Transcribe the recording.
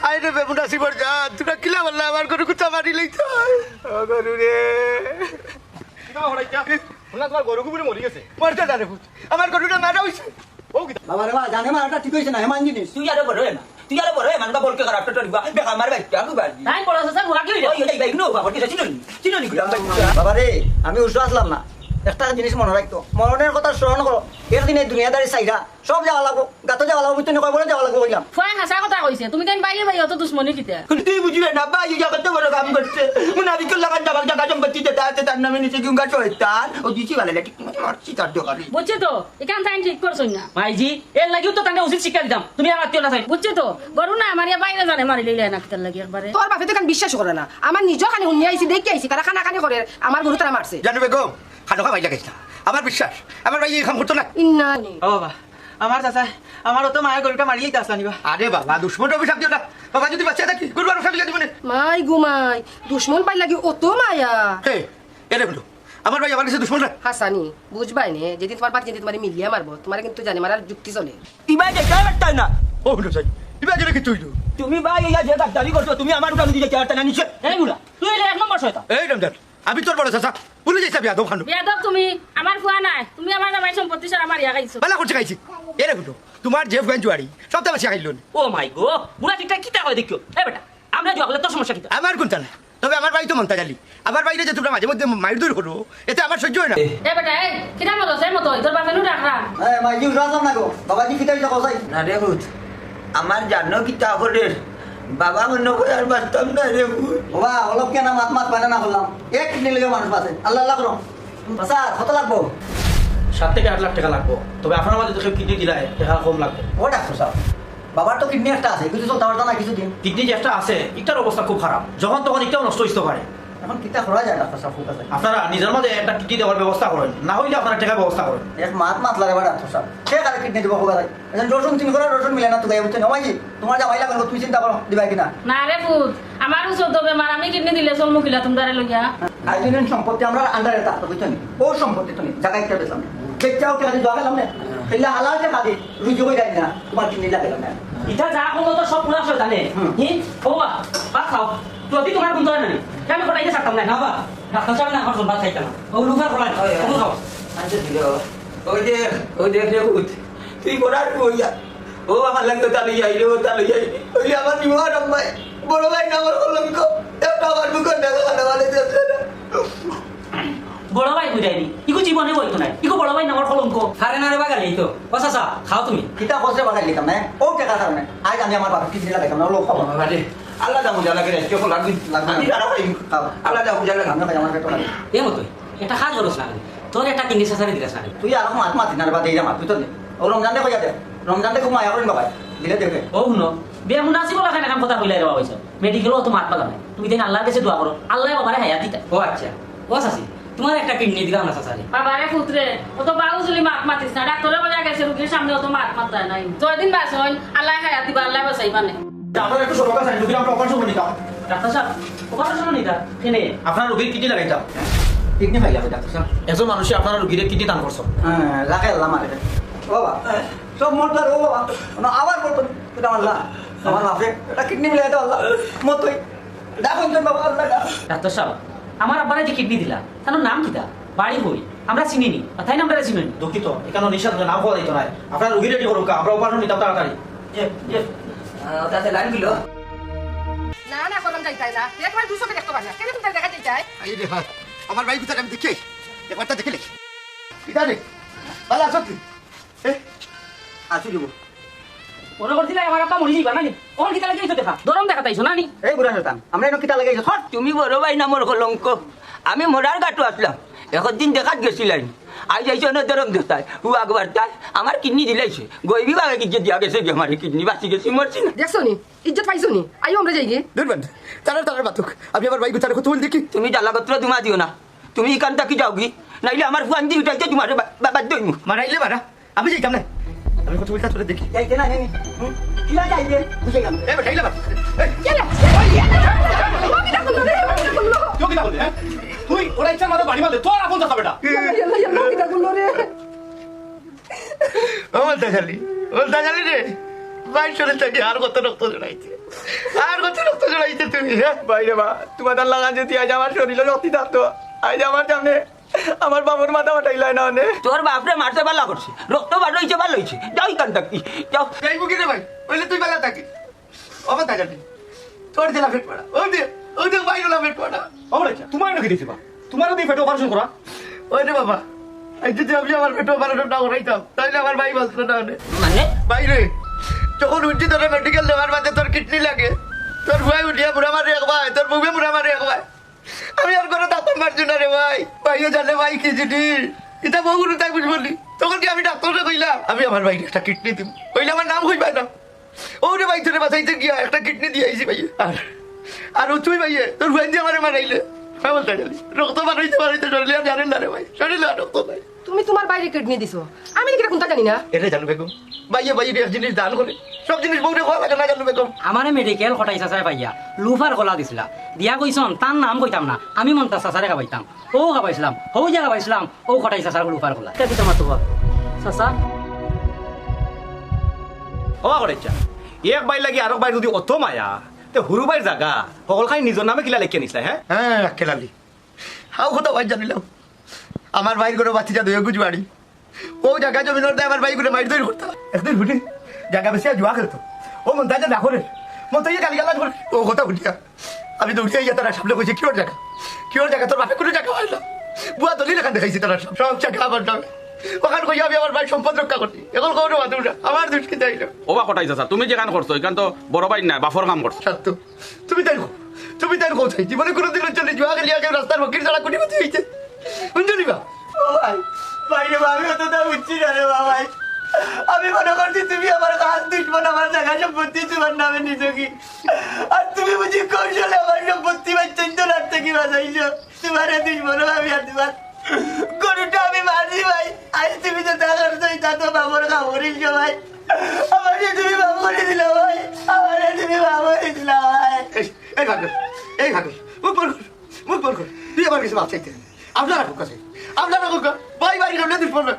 আইরে বেমুনা সিবর যা তোরা কিলা বললা আমার গরু কুতা মারি লইছ ও গরু রে কিবা হরাইছা না তোমার গরু কুকুরে মরি গেছে মরতে জানে ভূত আমার গরুটা মারা হইছে ও কি বাবা রে বাবা জানে মারাটা ঠিক হইছে না হেমান জিনিস তুই আরো বড় না তুই আরো বড় মান কা বলকে খারাপ তো দিবা বেকা মার ভাই আমি বাড়ি তাই বড় স্যার ওরা কি হইলো ওই এই ভাই নো বাবা কি চিনি গুলাম ভাই বাবা রে আমি উঠে আসলাম না একটা জিনিস মনে রাখতো মরণের কথা স্মরণ করো একদিন এই দুনিয়াদারি চাইরা সব যাওয়া লাগবো গাতো যাওয়া লাগবো বুঝতে নয় বলে যাওয়া লাগবো বললাম ফুয়াই হাসা কথা কইছে তুমি কেন বাইরে বাইরে অত দুশ্মনী কিতা তুই বুঝবে না ভাই ইয়া কত বড় কাম করছে মুনাফিক লাগা জায়গা জায়গা সম্পত্তি দেতা আছে তার নামে নিচে গুঙ্গা শয়তান ও দিছি ভালো লাগে মারছি তার দোকানে বুঝছে তো এখান তাই ঠিক করছো না মাইজি এর লাগিও তো তাকে উচিত শিক্ষা দিতাম তুমি আমার আত্মীয় না চাই বুঝছে তো গরু না আমার বাইরে জানে মারি লইলে না কিতার লাগি একবারে তোর বাপে তো কেন বিশ্বাস করে না আমার নিজের খানি শুনি আইছি দেখি আইছি কারা খানা খানি করে আমার গরু তারা মারছে জানো বেগম খানো খাওয়াই লাগাইছ না আমার বিশ্বাস আমার ভাই এই কাম করতো না ইন্না ও বাবা আমার চাচা আমার তো মায়ের গরুটা মারি লইতে আসলা নিবা আরে বাবা দুশ্মন অভিশাপ দিও না বাবা যদি বাচ্চা থাকি গরু আর অভিশাপ দিও না মাই গুমাই দুশ্মন পাই লাগি অত মায়া হে এরে বলো আমার ভাই আমার কাছে দুশ্মন না হাসানি বুঝবাই নে যেদিন তোমার বাপ যেদিন তোমার মিলিয়া মারবো তোমার কিন্তু জানি মারার যুক্তি চলে ইবাই দেখতে পারতা না ও হলো সাই ইবা জেনে কি তুই তুমি ভাই ইয়া যে গাদ্দারি করছো তুমি আমার উঠান দিতে চারটা না নিচে এই মুলা তুই এলে এক নম্বর শয়তান এই রমজান আমি তোর বড় চাচা পুলিশ যাইছা বিয়া দো খানো বেয়াদব তুমি আমার ফুয়া নাই তুমি আমার জামাই সম্পত্তি সারা মারিয়া খাইছো বালা করছে খাইছি এরে বলো তোমার জেফ গান জুয়ারি সবটা বেশি খাইলো ও মাই গো বুড়া ঠিকটা কিতা কয় দেখিও এই বেটা আমরা জবাব তোর সমস্যা কিতা আমার কোনটা না তবে আমার বাড়ি তো মনটা জালি আমার বাইরে যে তোমরা মাঝে মধ্যে মাইর দূর করো এতে আমার সহ্য হয় না এই বেটা এই কিতা মতো সেই মতো তোর বাপেনু রাখরা মাইজি উঠে আসলাম না গো বাবাজি খিতাই যাবো চাই না রে ভূত আমার জানো কি তা করে বাবা মনে করে আর বাঁচতাম না রে ভূত বাবা অলপ কেন মাত মাত পায় না বললাম এক কিডনি লেগে মানুষ পাচ্ছে আল্লাহ আল্লাহ করো স্যার কত লাগবো 7 থেকে 8 লাখ টাকা লাগবো তবে আপনার মাঝে দেখে কিডনি দিলাই টাকা কম লাগবে ও ডাক্তার সাহেব বাবার তো কিডনি একটা আছে কিছু চলতে পারতো না কিছুদিন কিডনি যে একটা আছে এটার অবস্থা খুব খারাপ যখন তখন এটাও নষ্ট হইতে পারে এখন কিতা করা যায় ডাক্তার সাহেব কাছে আপনারা নিজের মাঝে একটা কিডনি দেওয়ার ব্যবস্থা করেন না হইলে আপনারা টাকার ব্যবস্থা করেন এক মাত মাত লাগে বা ডাক্তার সাহেব কে কারে কিডনি দিব হোক এখন রসুন তুমি করো রসুন মিলে না তো গায়ে বুঝছেন ওমাইজি তোমার যা ভাই লাগলো তুমি চিন্তা করো দিবাই কিনা না রে ভূত আমার উচত বেমার আমি কিডনি দিলে চল মুখিলা তোমরা লইয়া আইজনের সম্পত্তি আমরা আন্ডারে থাকতো বুঝছেন ও সম্পত্তি তুমি জায়গা একটা বেসলাম দেখছাও কে কাজে জোয়া গেলাম না খেললে হালাল যে কাজে রুজু হয়ে যায় না তোমার কিডনি লাগে না ইটা যা কোনো তো সব পুরা শয়তানে হি ও বা ভাত খাও যদি তোমার গুণ হয় না আমি কোটাইতে থাকতাম না বা ডাক্তার সাহেব না আমার ভাত খাইতাম ও লুফার কোলাই ও খাও আচ্ছা দিল ওই দেখ রে ভূত তুই বড়ার কইয়া ও আমার লাগতো তালু যাই রে ও তালু যাই ওই আমার নিমার আম্মাই বড় ভাই না আমার কলঙ্ক একটা আমার বুকের দেখা খানা মানে যাচ্ছে না বড় ভাই বুঝাইনি ইকো জীবনে বইতো না ইকো বড় ভাই নামার কলঙ্ক হারে না রে বাগালে তো বাসা খাও তুমি কিতা কষ্টে বাগাই লিখাম না ও টাকা কারণে আজ আমি আমার বাবা কিডনি লাগাইতাম না লোক খাবো আরে আল্লাহ জামু জানা করে কেউ লাগবে আমি জানা ভাই আল্লাহ জামু জানা আমি ভাই আমার পেটো লাগে এ মতই এটা কাজ করছ না তোর একটা কিডনি সাসারে দিলাস না তুই আর মাত মাত না বাদ দিয়ে মাত তুই তো ও রমজান দেখো যাতে রমজান দেখো মায়া করেন বাবা দিলে দেখে ও শুনো বিয়া মুনাসিব লাগাই না কাম কথা কইলাই দেওয়া হইছে মেডিকেলও তো মাত পালা নাই তুমি দেন আল্লাহর কাছে দোয়া করো আল্লাহ বাবারে হায়াত দিতা ও আচ্ছা ও সাসি তোমার একটা কিডনি দিলাম না সাসারে বাবারে পুত্রে ও তো বাউজুলি মাত মাতিস না ডাক্তারে বলে গেছে রোগীর সামনে ও তো মাত মাতায় নাই জয়দিন বাস হই আল্লাহ হায়াত দিবা আল্লাহ বাঁচাইবা না আপনারা একটু সরকার চাই রোগীর আমরা অপারেশন করে নিতাম ডাক্তার সাহেব অপারেশন নিতা কেনে আপনার রোগীর কিডনি লাগাইতাম কিডনি ভাই লাগে ডাক্তার সাহেব একজন মানুষে আপনার রোগীর কিডনি দান করছো হ্যাঁ লাগে আল্লাহ মারে ও বাবা সব মোটর ও বাবা আবার বলতো এটা আল্লাহ আমার বাপে এটা কিডনি মিলে দাও আল্লাহ মতই দেখুন তো বাবা আল্লাহ ডাক্তার সাহেব আমার আব্বারে যে কিডনি দিলা তার নাম কিতা বাড়ি হই আমরা চিনিনি তাই না আমরা চিনি দুঃখিত এখানে নিঃশ্বাস নাম হওয়া দিত নাই আপনার রোগী রেডি করুক আমরা অপারেশন নিতাম তাড়াতাড়ি তাতে লাইন দিল না না করম যাইতাই না একবার দুশো দেখতে পারি না কেন তুমি দেখা যাইতাই এই রে হাত আমার ভাই কোথায় আমি দেখি একবারটা দেখে লে এটা রে বালা সত্যি আসি দিব মনে করছিলা আমার আব্বা মরি যাইবা নানি ওর কিতা লাগি দেখা দরম দেখা তাইছো নানি এই বুড়া শতান আমরা এনে কিতা লাগাইছো হট তুমি বড় ভাই নামর কলঙ্ক আমি মরার গাটো আসলাম একদিন দেখাত গেছিলাম আই যাইছো না দরম দেখায় ও একবার তাই আমার কিডনি দিলাইছে গইবি বাগে কি দিয়া গেছে কি আমার কিডনি বাঁচি গেছি মরছি না দেখছো নি ইজ্জত পাইছো নি আইও আমরা যাই গিয়ে দুর্বন্ধ তার বাতুক আমি আমার ভাই কোথায় কত দেখি তুমি জ্বালাগত্র দুমা দিও না তুমি এখান থেকে যাও কি নাইলে আমার ফুয়ান দি উঠাইতে তোমার বাদ দইমু মারাইলে মারা আমি যাইতাম না আমি কত বলতা তোরে দেখি যাইতে না নেনি কিলা যাইবে বুঝে গেল এ বেটাইলে বাবা কেউ কি বলবে তুই ওরা ইচ্ছা মতো বাড়ি মারলে তোর আপন চাচা বেটা ও বলতা জালি রে ভাই চলে থাকি আর কত রক্ত জড়াইছে আর কত রক্ত জড়াইছে তুমি হ্যাঁ বাইরে বা তোমার তার লাগান যদি আজ আমার শরীরে রক্তি থাকতো আজ আমার সামনে আমার বাবুর মাথা ফাটাইলাই না অনেক তোর বাপরে মারতে পারলা করছে রক্ত বার হয়েছে ভালো হয়েছে যাও কান থাকি যাও এই বুকি রে ভাই বলে তুই বেলা থাকি অবাক থাকি তোর দিলা ফেট পড়া ও দে ভাই হলো ফেট পড়া আমার তোমার নাকি দিছি বা তোমারও দিয়ে পেটে অপারেশন করা ওই রে বাবা এই যদি আমি আমার পেটে অপারেশন না করাইতাম তাহলে আমার ভাই বাঁচতো না অনেক মানে ভাই রে যখন উঠছি তোর মেডিকেল নেওয়ার মাঝে তোর কিডনি লাগে তোর ভাই উঠিয়া বুড়া মারে এক ভাই তোর বুকে বুড়া মারে এক ভাই আমি আর কোনো ডাক্তার মারছি না রে ভাই ভাইও জানে ভাই কি জিনিস এটা বহু তাই বুঝবলি তখন কি আমি ডাক্তারকে কইলাম আমি আমার ভাইকে একটা কিডনি দিব কইলে আমার নাম কইবা না ও রে ভাই তোরে বাঁচাইতে গিয়া একটা কিডনি দিয়ে আইছি ভাই আর ও তুই ভাইয়ে তোর ভাই দিয়ে আমারে মারাইলে হ্যাঁ বলতে গেলি রক্ত বানাইতে শরীরে আর জানেন না রে ভাই শরীরে আর রক্ত নাই তুমি তোমার বাইরে কিডনি দিছো আমি কি কোনটা জানি না এটা জানো বেগম ভাইয়ে ভাইয়ে এক জিনিস দান করে সব জিনিস বউরে খাওয়া লাগে না জানো বেগম আমারে মেডিকেল খটাই চাচাই পাইয়া লুফার গলা দিছিলা দিয়া কইছন তার নাম কইতাম না আমি মনটা চাচারে খাবাইতাম ও খাবাইছিলাম হৌ যে খাবাইছিলাম ও খটাই চাচার লুফার গলা কে দিতাম তো চাচা হওয়া করেছা এক বাই লাগি আরেক বাই যদি অত মায়া তে হুরু বাই জাগা সকল খাই নিজের নামে কিলা লেখিয়ে নিছিলা হ্যাঁ হ্যাঁ খেলালি হাও কথা ভাই জানিলাম আমার ভাইয়ের করে বাচ্চা দইয়া গুজবাড়ি ও জায়গা জমি নড়তে আমার ভাই করে মাইর তৈরি করতাম একদিন ঘুটি জায়গা বেশি জুয়া খেলতো ও মন তাই না করে মন তাই গালি গালা করে ও কথা উঠিয়া আমি তো উঠিয়া তারা সামনে কইছি কিওর জায়গা তোর বাপে কোনো জায়গা হয় না বুয়া দলি লেখা দেখাইছি তারা সব জায়গা আমার নামে ওখান কইয়া আমি আমার ভাই সম্পদ রক্ষা করছি এখন কোনো বাদুরা আমার দুষ্কি চাইল ওবা কটাইছা স্যার তুমি যেখান করছো এখান তো বড় ভাই না বাফর কাম করছো সত্য তুমি তাই কোথায় জীবনে কোনোদিন চলে জুয়া খেলি আগে রাস্তার বকির ছাড়া কোটিপতি হয়েছে বুঝলি বা ও ভাই বাইরে বা আমি অত তা বুঝছি না রে বা ভাই আমি মনে করছি তুমি আমার কাজ দুশ্মন আমার জায়গা সম্পত্তি তোমার নামে নিছো কি আর তুমি বুঝি কৌশলে আমার সম্পত্তি ভাই 14 লাখ থেকে বাঁচাইছো তোমার দুশ্মন আমি আর তোমার গরুটা আমি মারছি ভাই আজ তুমি তো দেখা করছো তা তো বাবর খাবরিস ভাই আমারে তুমি বাবরে দিলা ভাই আমারে তুমি বাবরে দিলা ভাই এই ভাগে মুখ পর কর তুই আমার কাছে মাপ চাইতে আপনারা কাছে ভাই ভাই কেমন দিস পড়বে